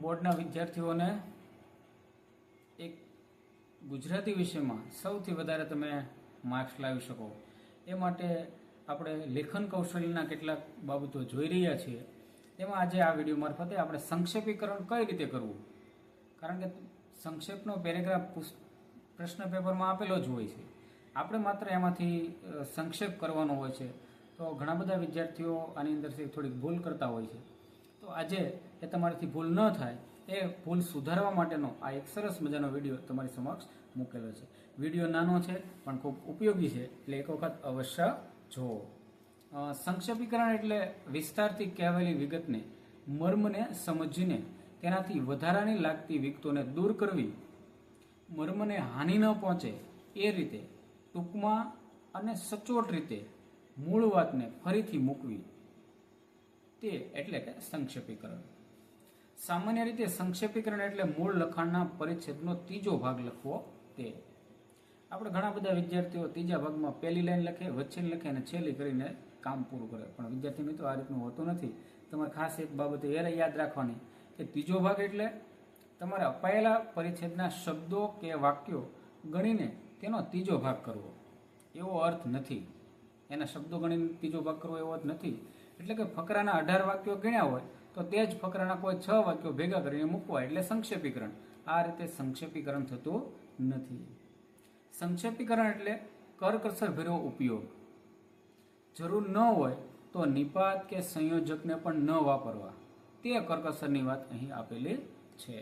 બોર્ડના વિદ્યાર્થીઓને એક ગુજરાતી વિષયમાં સૌથી વધારે તમે માર્ક્સ લાવી શકો એ માટે આપણે લેખન કૌશલ્યના કેટલાક બાબતો જોઈ રહ્યા છીએ. એમાં આજે આ વિડીયો મારફતે આપણે સંક્ષેપીકરણ કઈ રીતે કરવું, કારણ કે સંક્ષેપનો પેરેગ્રાફ પ્રશ્ન પેપરમાં આપેલો જ હોય છે. આપણે માત્ર એમાંથી સંક્ષેપ કરવાનો હોય છે. તો ઘણા બધા વિદ્યાર્થીઓ આની અંદરથી થોડીક ભૂલ કરતા હોય છે. તો આજે એ તમારાથી ભૂલ ન થાય એ ભૂલ સુધારવા માટેનો આ એક સરસ મજાનો વિડીયો તમારી સમક્ષ મૂકેલો છે. વિડીયો નાનો છે પણ ખૂબ ઉપયોગી છે, એટલે એક વખત અવશ્ય જુઓ. સંક્ષેપીકરણ એટલે વિસ્તારથી કહેવાયેલી વિગતને મર્મને સમજીને તેનાથી વધારાની લાગતી વિગતોને દૂર કરવી, મર્મને હાનિ ન પહોંચે એ રીતે ટૂંકમાં અને સચોટ રીતે મૂળ વાતને ફરીથી મૂકવી, તે એટલે કે સંક્ષેપીકરણ. સામાન્ય રીતે સંક્ષેપીકરણ એટલે મૂળ લખાણના પરિચ્છેદનો ત્રીજો ભાગ લખવો. તે આપણે ઘણા બધા વિદ્યાર્થીઓ ત્રીજા ભાગમાં પહેલી લાઈન લખે, વચ્ચેની લખે અને છેલ્લી કરીને કામ પૂરું કરે. પણ વિદ્યાર્થી મિત્રો આ રીતનું હોતું નથી. તમારે ખાસ એક બાબત એ યાદ રાખવાની કે ત્રીજો ભાગ એટલે તમારે અપાયેલા પરિચ્છેદના શબ્દો કે વાક્યો ગણીને તેનો ત્રીજો ભાગ કરવો, એવો અર્થ નથી. એના શબ્દો ગણીને ત્રીજો ભાગ કરવો એવો અર્થ નથી. એટલે કે ફકરાના 18 વાક્યો ગણ્યા હોય તો તે જ ફકરાના કોઈ 6 વાક્યો ભેગા કરીને મૂકવા, એટલે સંક્ષેપીકરણ. આ રીતે સંક્ષેપીકરણ થતું નથી. સંક્ષેપીકરણ એટલે કરકસર ભર્યો ઉપયોગ. જરૂર ન હોય તો નિપાત કે સંયોજકને પણ ન વાપરવા, તે કરકસરની વાત અહીં આપેલી છે.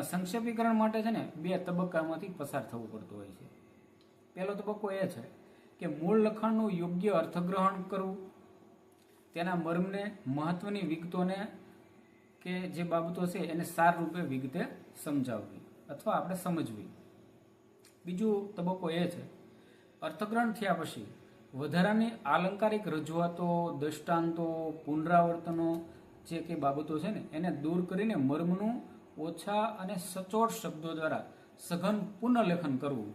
સંક્ષેપીકરણ માટે છે ને 2 તબક્કામાંથી પસાર થવું પડતું હોય છે. પહેલો તબક્કો એ છે કે મૂળ લખાણનું યોગ્ય અર્થગ્રહણ કરવું, તેના મર્મને, મહત્વની વિગતોને કે જે બાબતો છે એને સાર રૂપે વિગતે સમજાવવી અથવા આપણે સમજવી. બીજો તબક્કો એ છે અર્થગ્રહણ થયા પછી વધારાની આલંકારિક રજૂઆતો, દ્રષ્ટાંતો, પુનરાવર્તનો જે કે બાબતો છે ને એને દૂર કરીને મર્મનું ઓછા અને સચોટ શબ્દો દ્વારા સઘન પુનઃલેખન કરવું.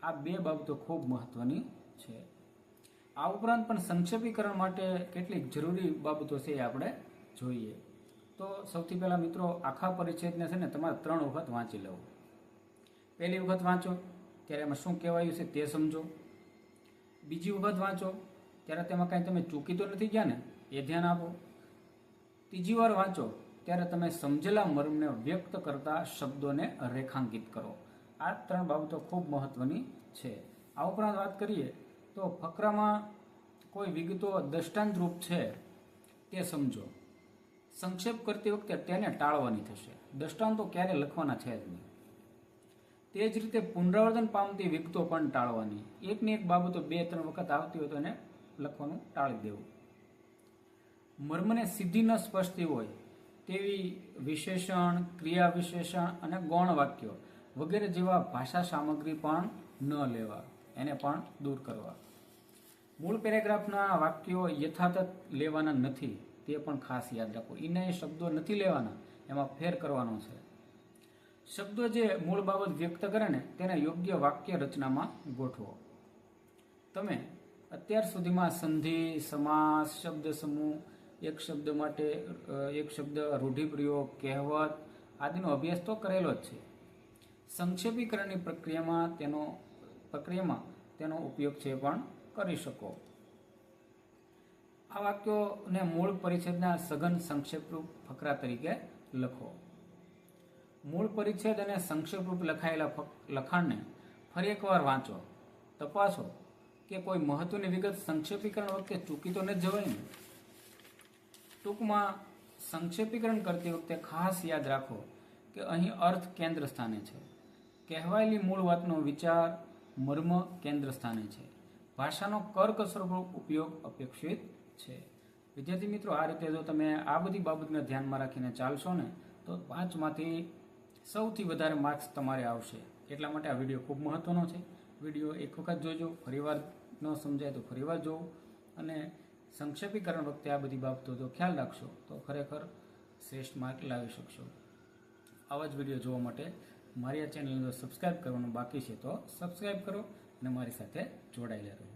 આ 2 બાબતો ખૂબ મહત્વની છે. આ ઉપરાંત પણ સંક્ષેપીકરણ માટે કેટલીક જરૂરી બાબતો છે એ આપણે જોઈએ. તો સૌથી પહેલાં મિત્રો આખા પરિચ્છેદને છે ને તમારે 3 વખત વાંચી લેવું. પહેલી વખત વાંચો ત્યારે એમાં શું કહેવાયું છે તે સમજો. બીજી વખત વાંચો ત્યારે તેમાં કાંઈ તમે ચૂકી તો નથી ગયા ને એ ધ્યાન આપો. ત્રીજી વાર વાંચો ત્યારે તમે સમજેલા મર્મને વ્યક્ત કરતા શબ્દોને રેખાંકિત કરો. આ 3 બાબતો ખૂબ મહત્વની છે. આ ઉપરાંત વાત કરીએ તો ફકરામાં કોઈ વિગતો દ્રષ્ટાંતરૂપ છે તે સમજો. સંક્ષેપ કરતી વખતે તેને ટાળવાની થશે. દ્રષ્ટાંતો ક્યારે લખવાના છે જ નહીં. તે જ રીતે પુનરાવર્તન પામતી વિગતો પણ ટાળવાની. એકની એક બાબતો 2-3 વખત આવતી હોય તો એને લખવાનું ટાળી દેવું. મર્મને સીધી ન સ્પષ્ટતી હોય તેવી વિશેષણ, ક્રિયા વિશેષણ અને ગૌણ વાક્યો વગેરે જેવા ભાષા સામગ્રી પણ ન લેવા, એને પણ દૂર કરવા. મૂળ પેરેગ્રાફના વાક્યો યથાતથ લેવાના નથી, તે પણ ખાસ યાદ રાખો. એને શબ્દો નથી લેવાના, એમાં ફેર કરવાનો છે. શબ્દો જે મૂળ બાબત વ્યક્ત કરે ને તેને યોગ્ય વાક્ય રચનામાં ગોઠવો. તમે અત્યાર સુધીમાં સંધિ, સમાસ, શબ્દ સમૂહ, એક શબ્દ માટે એક શબ્દ, રૂઢિપ્રયોગ, કહેવત આદિનો અભ્યાસ તો કરેલો જ છે. સંક્ષેપીકરણની પ્રક્રિયામાં તેનો ઉપયોગ છે પણ કરી શકો. આ વાક્યોને મૂળ પરિચ્છેદના સઘન સંક્ષેપરૂપ ફકરા તરીકે લખો. મૂળ પરિચ્છેદ અને સંક્ષેપરૂપ લખાયેલા લખાણને ફરી એકવાર વાંચો, તપાસો કે કોઈ મહત્વની વિગત સંક્ષેપીકરણ વખતે ચૂકી તો ન જવાય ને. ટૂંકમાં સંક્ષેપીકરણ કરતી વખતે ખાસ યાદ રાખો કે અહીં અર્થ કેન્દ્ર સ્થાને છે. કહેવાયેલી મૂળ વાતનો વિચાર, મર્મ કેન્દ્ર સ્થાને છે. ભાષાનો કરકસરપૂર્વક ઉપયોગ અપેક્ષિત છે. વિદ્યાર્થી મિત્રો, આ રીતે જો તમે આ બધી બાબતને ધ્યાનમાં રાખીને ચાલશો ને તો 5માંથી સૌથી વધારે માર્ક્સ તમારે આવશે. એટલા માટે આ વિડીયો ખૂબ મહત્વનો છે. વિડીયો એક વખત જોજો, ફરીવાર ન સમજાય તો ફરીવાર જોવું, અને સંક્ષેપીકરણ વખતે આ બધી બાબતો જો ખ્યાલ રાખશો તો ખરેખર શ્રેષ્ઠ માર્ક લાવી શકશો. આવા જ વિડીયો જોવા માટે મારી આ ચેનલને સબસ્ક્રાઈબ કરવાનું બાકી છે તો સબસ્ક્રાઈબ કરો અને મારી સાથે જોડાયેલા રહો.